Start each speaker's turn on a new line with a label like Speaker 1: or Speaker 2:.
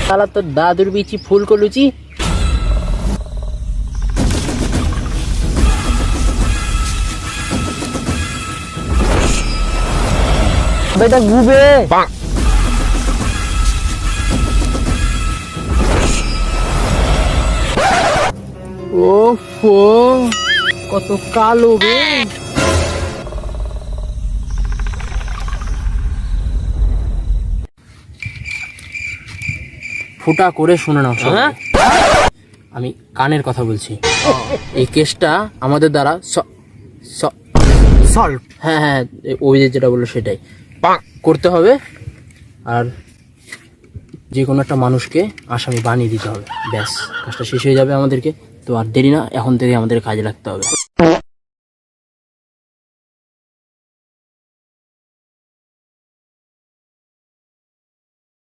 Speaker 1: শালা তোর দাদুর বিচি ফুল কলুচি।
Speaker 2: বেটা গুবে
Speaker 1: ওফো কত কালো বে। ফুটা করে শুনে নাও সবাই। আমি কানের কথা বলছি। এই কেসটা আমাদের দ্বারা
Speaker 2: সলভ।
Speaker 1: হ্যাঁ হ্যাঁ, ওই যে যেটা বললো সেটাই করতে হবে। আর যে কোনো একটা মানুষকে আসামি বানিয়ে দিতে হবে, ব্যাস কাজটা শেষ হয়ে যাবে আমাদেরকে। তো আর দেরি না, এখন থেকে আমাদের কাজে লাগতে হবে।